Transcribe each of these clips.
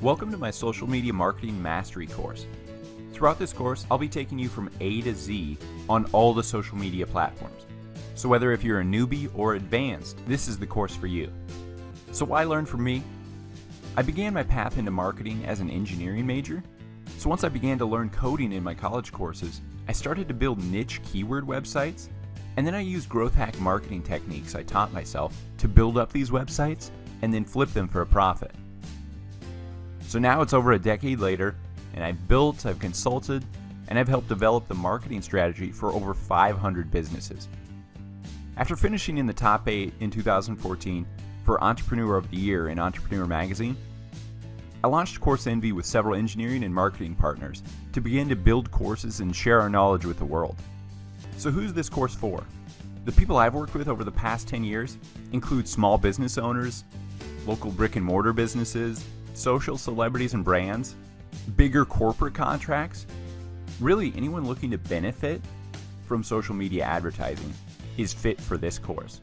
Welcome to my Social Media Marketing Mastery course. Throughout this course, I'll be taking you from A to Z on all the social media platforms. So whether if you're a newbie or advanced, this is the course for you. So why learn from me? I began my path into marketing as an engineering major. So once I began to learn coding in my college courses, I started to build niche keyword websites, and then I used growth hack marketing techniques I taught myself to build up these websites and then flip them for a profit. So now it's over a decade later, and I've built, I've consulted, and I've helped develop the marketing strategy for over 500 businesses. After finishing in the top 8 in 2014 for Entrepreneur of the Year in Entrepreneur Magazine, I launched Course Envy with several engineering and marketing partners to begin to build courses and share our knowledge with the world. So who's this course for? The people I've worked with over the past 10 years include small business owners, local brick and mortar businesses, social celebrities and brands, bigger corporate contracts. Really, anyone looking to benefit from social media advertising is fit for this course.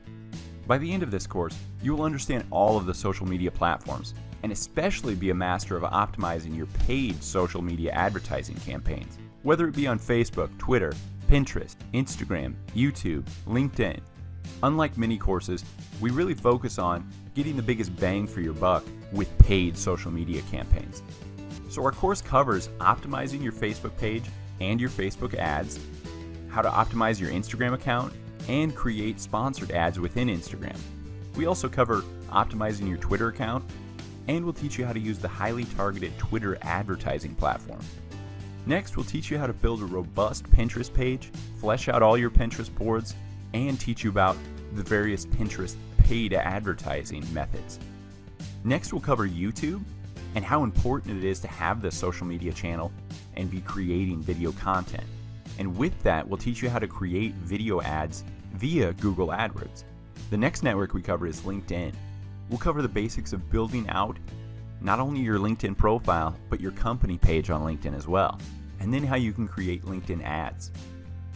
By the end of this course, you will understand all of the social media platforms and especially be a master of optimizing your paid social media advertising campaigns, whether it be on Facebook, Twitter, Pinterest, Instagram, YouTube, LinkedIn. Unlike many courses, we really focus on getting the biggest bang for your buck with paid social media campaigns. So our course covers optimizing your Facebook page and your Facebook ads, how to optimize your Instagram account, and create sponsored ads within Instagram. We also cover optimizing your Twitter account, and we'll teach you how to use the highly targeted Twitter advertising platform. Next, we'll teach you how to build a robust Pinterest page, flesh out all your Pinterest boards, and teach you about the various Pinterest paid advertising methods. Next, we'll cover YouTube and how important it is to have the social media channel and be creating video content. And with that, we'll teach you how to create video ads via Google AdWords. The next network we cover is LinkedIn. We'll cover the basics of building out not only your LinkedIn profile, but your company page on LinkedIn as well, and then how you can create LinkedIn ads.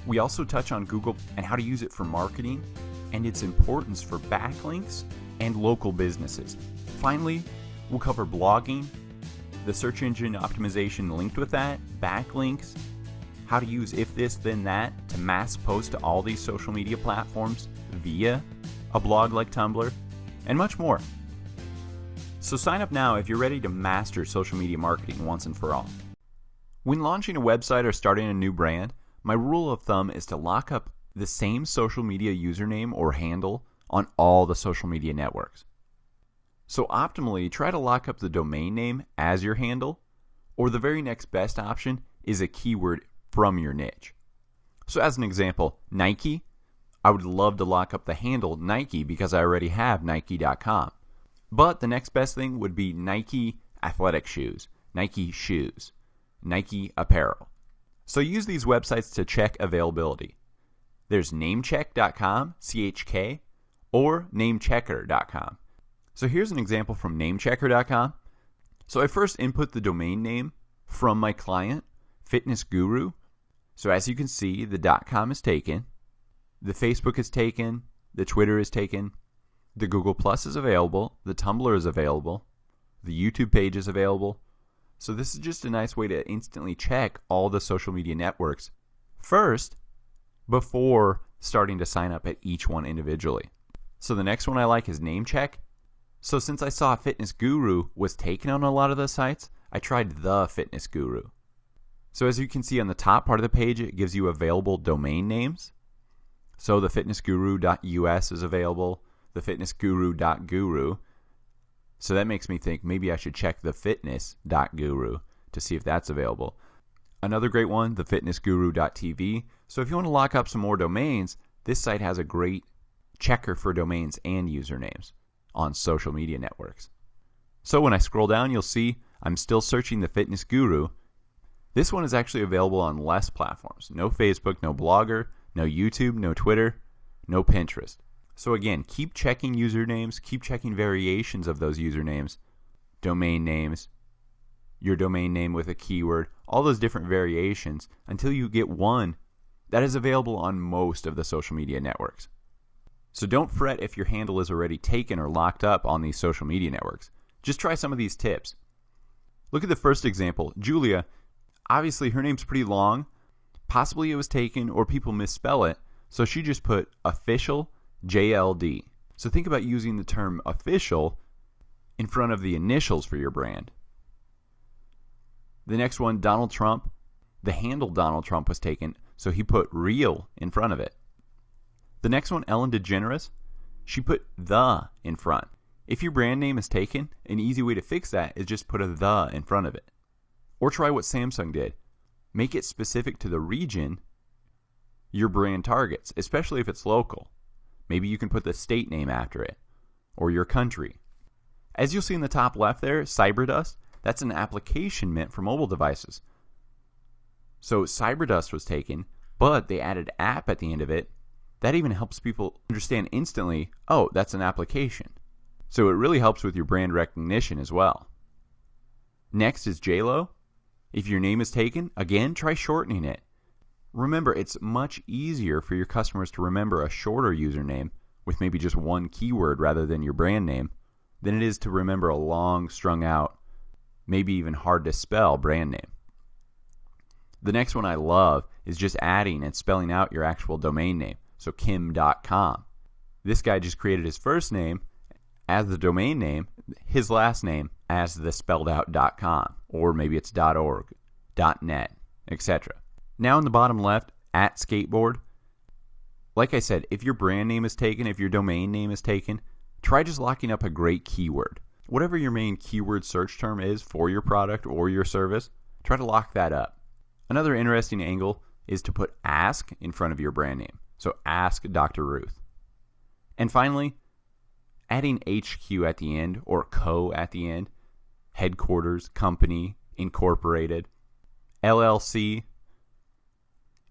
We also touch on Google and how to use it for marketing and its importance for backlinks and local businesses. Finally, we'll cover blogging, the search engine optimization linked with that, backlinks, how to use if this then that to mass post to all these social media platforms via a blog like Tumblr, and much more. So sign up now if you're ready to master social media marketing once and for all. When launching a website or starting a new brand, my rule of thumb is to lock up the same social media username or handle on all the social media networks. So optimally, try to lock up the domain name as your handle, or the very next best option is a keyword from your niche. So as an example, Nike, I would love to lock up the handle Nike because I already have Nike.com. But the next best thing would be Nike athletic shoes, Nike shoes, Nike apparel. So use these websites to check availability. There's namecheck.com, CHK, or namechecker.com. So here's an example from namechecker.com. So I first input the domain name from my client, Fitness Guru. So as you can see, the .com is taken, the Facebook is taken, the Twitter is taken, the Google Plus is available, the Tumblr is available, the YouTube page is available. So this is just a nice way to instantly check all the social media networks first before starting to sign up at each one individually. So the next one I like is Namecheck. So since I saw Fitness Guru was taken on a lot of the sites, I tried the Fitness Guru. So as you can see on the top part of the page, it gives you available domain names. So the fitnessguru.us is available, the fitnessguru.guru. So that makes me think maybe I should check the fitness.guru to see if that's available. Another great one, the fitnessguru.tv. So if you want to lock up some more domains, this site has a great checker for domains and usernames on social media networks. So when I scroll down, you'll see I'm still searching the Fitness Guru. This one is actually available on less platforms. No Facebook, no Blogger, no YouTube, no Twitter, no Pinterest. So again, keep checking usernames, keep checking variations of those usernames, domain names, your domain name with a keyword, all those different variations until you get one that is available on most of the social media networks. So don't fret if your handle is already taken or locked up on these social media networks. Just try some of these tips. Look at the first example, Julia. Obviously, her name's pretty long. Possibly it was taken or people misspell it, so she just put official JLD. So think about using the term official in front of the initials for your brand. The next one, Donald Trump. The handle Donald Trump was taken, so he put real in front of it. The next one, Ellen DeGeneres. She put the in front. If your brand name is taken, an easy way to fix that is just put a the in front of it. Or try what Samsung did. Make it specific to the region your brand targets, especially if it's local. Maybe you can put the state name after it, or your country. As you'll see in the top left there, Cyberdust, that's an application meant for mobile devices. So Cyberdust was taken, but they added app at the end of it. That even helps people understand instantly, oh, that's an application. So it really helps with your brand recognition as well. Next is JLo. If your name is taken, again, try shortening it. Remember, it's much easier for your customers to remember a shorter username with maybe just one keyword rather than your brand name than it is to remember a long, strung out, maybe even hard to spell brand name. The next one I love is just adding and spelling out your actual domain name. So kim.com. This guy just created his first name as the domain name, his last name as the spelled out .com, or maybe it's .org, .net, etc. Now in the bottom left, at skateboard. Like I said, if your brand name is taken, if your domain name is taken, try just locking up a great keyword. Whatever your main keyword search term is for your product or your service, try to lock that up. Another interesting angle is to put ask in front of your brand name. So ask Dr. Ruth. And finally, adding HQ at the end or co at the end, headquarters, company, incorporated, LLC.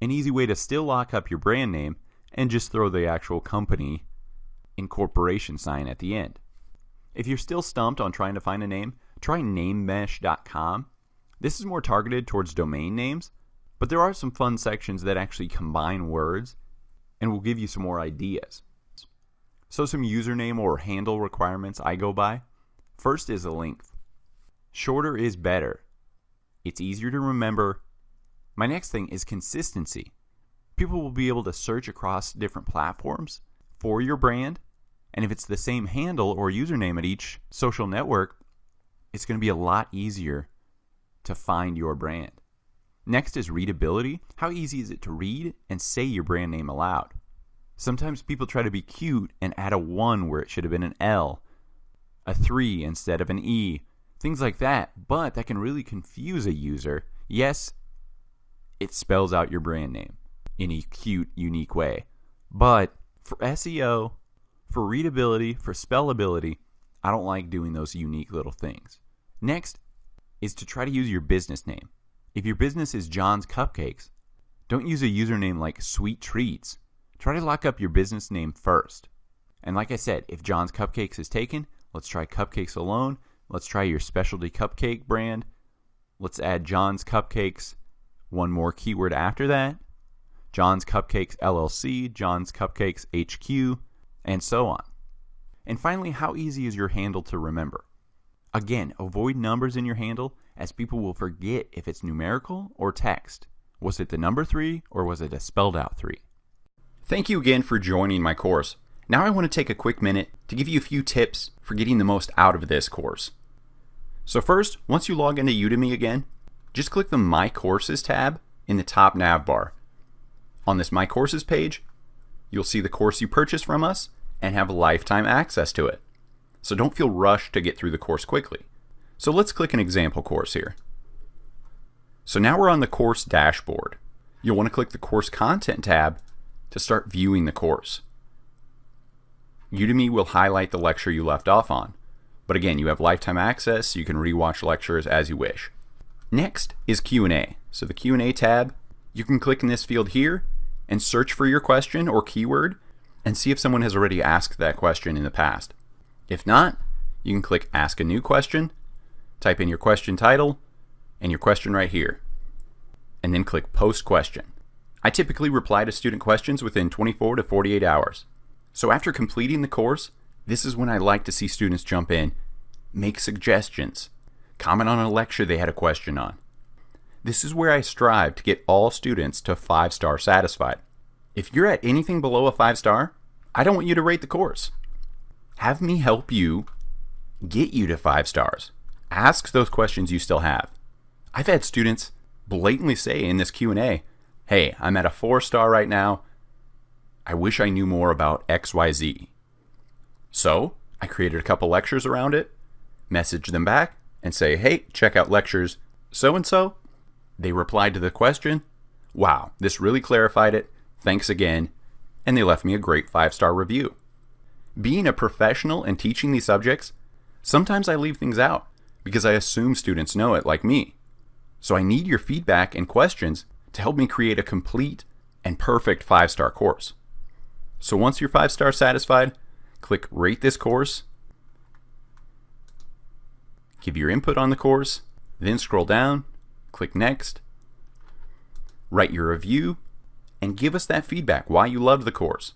An easy way to still lock up your brand name and just throw the actual company incorporation sign at the end. If you're still stumped on trying to find a name, try namemesh.com. This is more targeted towards domain names, but there are some fun sections that actually combine words and will give you some more ideas. So some username or handle requirements I go by. First is a length. Shorter is better. It's easier to remember. My next thing is consistency. People will be able to search across different platforms for your brand, and if it's the same handle or username at each social network, it's going to be a lot easier to find your brand. Next is readability. How easy is it to read and say your brand name aloud? Sometimes people try to be cute and add a 1 where it should have been an L, a 3 instead of an E, things like that, but that can really confuse a user. Yes, it spells out your brand name in a cute, unique way, but for SEO, for readability, for spellability, I don't like doing those unique little things. Next is to try to use your business name. If your business is John's Cupcakes, don't use a username like Sweet Treats. Try to lock up your business name first. And like I said, if John's Cupcakes is taken, let's try Cupcakes alone. Let's try your specialty cupcake brand. Let's add John's Cupcakes, one more keyword after that. John's Cupcakes LLC, John's Cupcakes HQ, and so on. And finally, how easy is your handle to remember? Again, avoid numbers in your handle as people will forget if it's numerical or text. Was it the number 3 or was it a spelled out 3? Thank you again for joining my course. Now I want to take a quick minute to give you a few tips for getting the most out of this course. So first, once you log into Udemy again, just click the My Courses tab in the top nav bar. On this My Courses page, you'll see the course you purchased from us and have lifetime access to it. So don't feel rushed to get through the course quickly. So let's click an example course here. So now we're on the course dashboard. You'll want to click the Course Content tab to start viewing the course. Udemy will highlight the lecture you left off on. But again, you have lifetime access, so you can rewatch lectures as you wish. Next is Q&A. So the Q&A tab, you can click in this field here and search for your question or keyword and see if someone has already asked that question in the past. If not, you can click Ask a New Question, type in your question title and your question right here, and then click Post Question. I typically reply to student questions within 24 to 48 hours. So after completing the course, this is when I like to see students jump in, make suggestions, comment on a lecture they had a question on. This is where I strive to get all students to 5-star satisfied. If you're at anything below a 5-star, I don't want you to rate the course. Have me help you get you to 5 stars. Ask those questions you still have. I've had students blatantly say in this Q&A, hey, I'm at a 4-star right now. I wish I knew more about XYZ. So I created a couple lectures around it, message them back and say, hey, check out lectures so-and-so. They replied to the question. Wow, this really clarified it. Thanks again. And they left me a great 5-star review. Being a professional and teaching these subjects, sometimes I leave things out because I assume students know it like me. So I need your feedback and questions to help me create a complete and perfect 5-star course. So once you're 5-star satisfied, click Rate This Course, give your input on the course, then scroll down, click Next, write your review, and give us that feedback why you loved the course.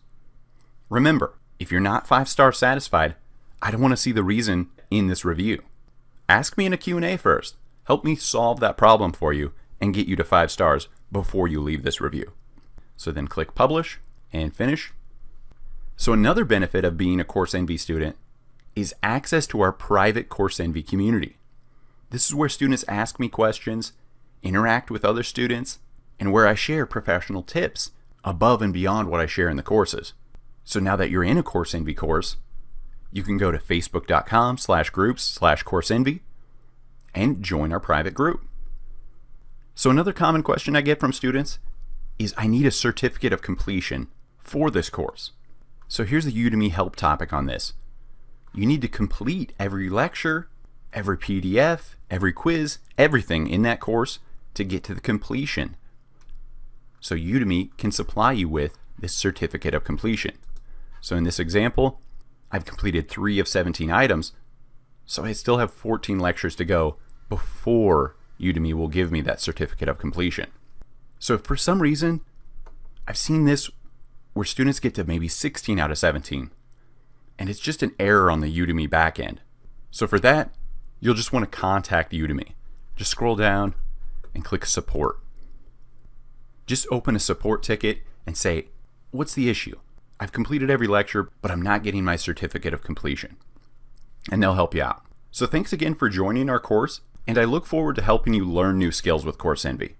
Remember, if you're not 5-star satisfied, I don't want to see the reason in this review. Ask me in a Q&A first. Help me solve that problem for you and get you to 5 stars before you leave this review. So then click Publish and Finish. So another benefit of being a Course Envy student is access to our private Course Envy community. This is where students ask me questions, interact with other students, and where I share professional tips above and beyond what I share in the courses. So now that you're in a Course Envy course, you can go to facebook.com/groups/CourseEnvy and join our private group. So another common question I get from students is I need a certificate of completion for this course. So here's the Udemy help topic on this. You need to complete every lecture, every PDF, every quiz, everything in that course to get to the completion. So Udemy can supply you with this certificate of completion. So in this example, I've completed 3 of 17 items, so I still have 14 lectures to go before Udemy will give me that certificate of completion. So if for some reason, I've seen this where students get to maybe 16 out of 17, and it's just an error on the Udemy backend. So for that, you'll just want to contact Udemy. Just scroll down and click Support. Just open a support ticket and say, what's the issue? I've completed every lecture, but I'm not getting my certificate of completion. And they'll help you out. So thanks again for joining our course, and I look forward to helping you learn new skills with Course Envy.